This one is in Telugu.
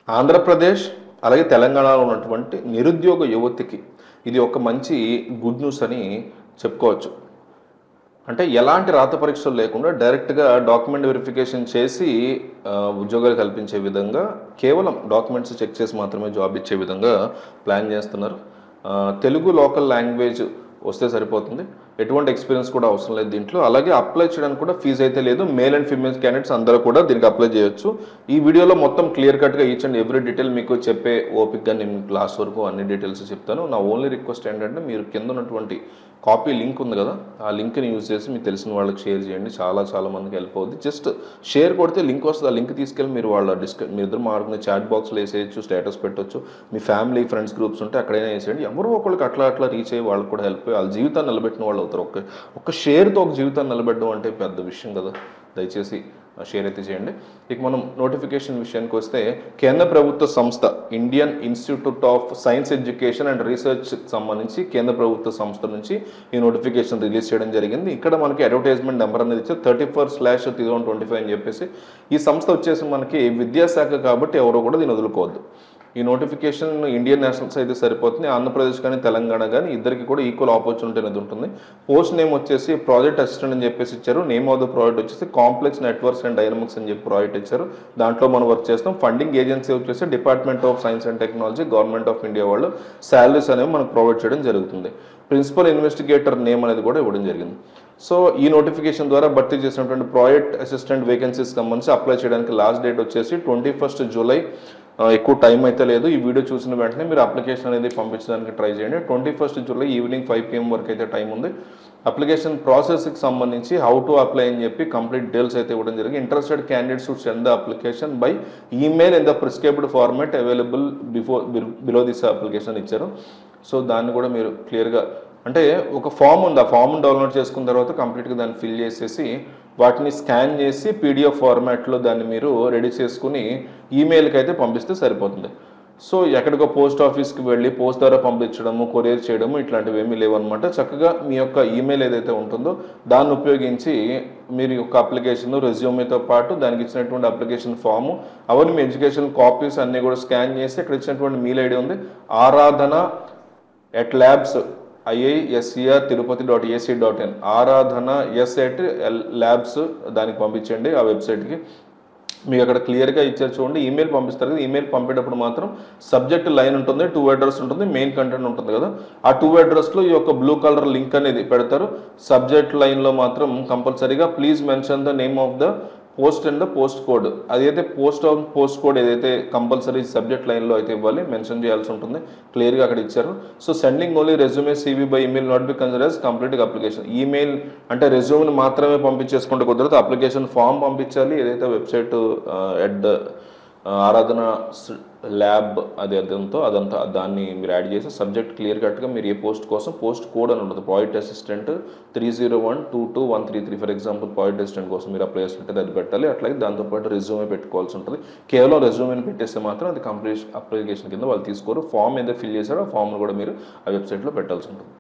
ఆంధ్రప్రదేశ్ అలాగే తెలంగాణలో ఉన్నటువంటి నిరుద్యోగ యువతికి ఇది ఒక మంచి గుడ్ న్యూస్ అని చెప్పుకోవచ్చు. అంటే ఎలాంటి రాత పరీక్షలు లేకుండా డైరెక్ట్‌గా డాక్యుమెంట్ వెరిఫికేషన్ చేసి ఉద్యోగాలు కల్పించే విధంగా కేవలం డాక్యుమెంట్స్ చెక్ చేసి మాత్రమే జాబ్ ఇచ్చే విధంగా ప్లాన్ చేస్తున్నారు. తెలుగు లోకల్ లాంగ్వేజ్ వస్తే సరిపోతుంది. ఎటువంటి ఎక్స్‌పీరియన్స్ కూడా అవసరం లేదు దీంట్లో. అలాగే అప్లై చేయడానికి కూడా ఫీజ్ అయితే లేదు. మేల్ అండ్ ఫీమేల్ క్యాండిడేట్స్ అందరూ కూడా దీనికి అప్లై చేయొచ్చు. ఈ వీడియోలో మొత్తం క్లియర్ కట్‌గా ఈచ్ అండ్ ఎవ్రీ డీటెయిల్ మీకు చెప్పే ఓపికగా నేను లాస్ట్ వరకు అన్ని డీటెయిల్స్ చెప్తాను. నా ఓన్లీ రిక్వెస్ట్ ఏంటంటే మీరు కింద ఉన్నటువంటి కాపీ లింక్ ఉంది కదా, ఆ లింక్ని యూజ్ చేసి మీకు తెలిసిన వాళ్ళకి షేర్ చేయండి. చాలా మందికి హెల్ప్ అవుతుంది. జస్ట్ షేర్ కొడితే లింక్ వస్తుంది. ఆ లింక్ తీసుకెళ్ళి మీరు వాళ్ళ మీ ఇద్దరు మాట్లాడుకునే చాట్ బాక్స్లో వేసేయచ్చు, స్టేటస్ పెట్టవచ్చు. మీ ఫ్యామిలీ ఫ్రెండ్స్ గ్రూప్స్ ఉంటే అక్కడైనా వేసేయండి. ఎవరో ఒకరికి అట్లా రీచ్ అయ్యి వాళ్ళకి కూడా హెల్ప్ అయ్యి వాళ్ళ జీవితాన్ని నిలబెట్టిన వాళ్ళు అవుతారు. ఒక షేర్తో ఒక జీవితాన్ని నిలబెట్టడం అంటే పెద్ద విషయం కదా. దయచేసి షేర్ అయితే చేయండి. ఇక మనం నోటిఫికేషన్ విషయానికి వస్తే, కేంద్ర ప్రభుత్వ సంస్థ Indian institute of science education and రీసెర్చ్కి సంబంధించి కేంద్ర ప్రభుత్వ సంస్థ నుంచి ఈ నోటిఫికేషన్ రిలీజ్ చేయడం జరిగింది. ఇక్కడ మనకి అడ్వర్టైజ్మెంట్ నెంబర్ అనేది ఇచ్చారు 34/2025 అని చెప్పేసి. ఈ సంస్థ వచ్చేసి మనకి విద్యాశాఖ కాబట్టి ఎవరో కూడా దీన్ని వదులుకోవద్దు. ఈ నోటిఫికేషన్ ఇండియన్ నేషనల్స్ అయితే సరిపోతుంది. ఆంధ్రప్రదేశ్ కానీ తెలంగాణ కానీ ఇద్దరికి కూడా ఈక్వల్ ఆపర్చునిటీ అనేది ఉంటుంది. పోస్ట్ నేమ్ వచ్చేసి ప్రాజెక్ట్ అసిస్టెంట్ అని చెప్పేసి ఇచ్చారు. నేమ్ ఆఫ్ ద ప్రాజెక్ట్ వచ్చేసి కాంప్లెక్స్ నెట్వర్క్స్ అండ్ డైనమిక్స్ అని చెప్పి ప్రాజెక్ట్ ఇచ్చారు. దాంట్లో మనం వర్క్ చేస్తాం. ఫండింగ్ ఏజెన్సీ వచ్చేసి department of science and technology, government of India వాళ్ళు శాలరీస్ అనేవి మనకు ప్రొవైడ్ చేయడం జరుగుతుంది. ప్రిన్సిపల్ ఇన్వెస్టిగేటర్ నేమ్ అనేది కూడా ఇవ్వడం జరిగింది. సో ఈ నోటిఫికేషన్ ద్వారా భర్తీ చేసినటువంటి ప్రాజెక్ట్ అసిస్టెంట్ వేకెన్సీస్ సంబంధించి అప్లై చేయడానికి లాస్ట్ డేట్ వచ్చేసి 21 జూలై. ఎక్కువ టైం అయితే లేదు. ఈ వీడియో చూసిన వెంటనే మీరు అప్లికేషన్ అనేది పంపించడానికి ట్రై చేయండి. 21 జూలై ఈవినింగ్ 5 PM వరకు అయితే టైం ఉంది. అప్లికేషన్ ప్రాసెస్కి సంబంధించి హౌ టు అప్లై అని చెప్పి కంప్లీట్ డీటెయిల్స్ అయితే ఇవ్వడం జరిగింది. Interested candidates should send the application by email in the prescribed format available below this application ఇచ్చారు. సో దాన్ని కూడా మీరు క్లియర్గా, అంటే ఒక ఫామ్ ఉంది, ఆ ఫామ్ని డౌన్లోడ్ చేసుకున్న తర్వాత కంప్లీట్గా దాన్ని ఫిల్ చేసేసి వాటిని స్కాన్ చేసి పీడిఎఫ్ ఫార్మాట్లో దాన్ని మీరు రెడీ చేసుకుని ఈమెయిల్కి అయితే పంపిస్తే సరిపోతుంది. సో ఎక్కడికో పోస్ట్ ఆఫీస్కి వెళ్ళి పోస్ట్ ద్వారా పంపించడము, కొరియర్ చేయడము ఇట్లాంటివి ఏమీ లేవన్నమాట. చక్కగా మీ యొక్క ఈమెయిల్ ఏదైతే ఉంటుందో దాన్ని ఉపయోగించి మీరు యొక్క అప్లికేషన్ రెజ్యూమేతో పాటు దానికి ఇచ్చినటువంటి అప్లికేషన్ ఫాము అవన్నీ మీ ఎడ్యుకేషన్ కాపీస్ అన్నీ కూడా స్కాన్ చేసి ఇక్కడ ఇచ్చినటువంటి మెయిల్ ఐడి ఉంది aradhana@labs iiscr.tirupati.ac.in aradhana@labs దానికి పంపించండి. ఆ వెబ్సైట్కి మీకు అక్కడ క్లియర్గా ఇచ్చారు చూడండి. ఈమెయిల్ పంపిస్తారు కదా, ఈమెయిల్ పంపేటప్పుడు మాత్రం సబ్జెక్ట్ లైన్ ఉంటుంది, 2 అడ్రస్ ఉంటుంది, మెయిన్ కంటెంట్ ఉంటుంది కదా. ఆ 2 అడ్రస్లో ఈ యొక్క బ్లూ కలర్ లింక్ అనేది పెడతారు. సబ్జెక్ట్ లైన్లో మాత్రం కంపల్సరీగా please mention the name of the post and the post code, అదైతే పోస్ట్ కోడ్ ఏదైతే కంపల్సరీ సబ్జెక్ట్ లైన్లో అయితే ఇవ్వాలి, మెన్షన్ చేయాల్సి ఉంటుంది. క్లియర్గా అక్కడ ఇచ్చారు. So sending only resume CV by email not be considered as complete application. Email అంటే రెజ్యూమ్ని మాత్రమే పంపించేసుకుంటే కుదరదు, అప్లికేషన్ ఫామ్ పంపించాలి. ఏదైతే వెబ్సైట్ ఆరాధన ల్యాబ్ అదంతా దాన్ని మీరు యాడ్ చేసి సబ్జెక్ట్ క్లియర్ కట్గా మీరు ఏ పోస్ట్ కోసం పోస్ట్ కోడ్ అని ఉంటుంది. Project assistant 30122 for example project assistant కోసం మీరు అప్లై చేస్తుంటే అది పెట్టాలి. అట్లాగే దాంతోపాటు రెజ్యూమే పెట్టుకోవాల్సి ఉంటుంది. కేవలం రెజ్యూమేని పెట్టేస్తే మాత్రం అది కంప్లీట్ అప్లికేషన్ కింద వాళ్ళు తీసుకోరు. ఫామ్ ఏదో ఫిల్ చేశారో ఆ ఫామ్ను కూడా మీరు ఆ వెబ్సైట్లో పెట్టాల్సి ఉంటుంది.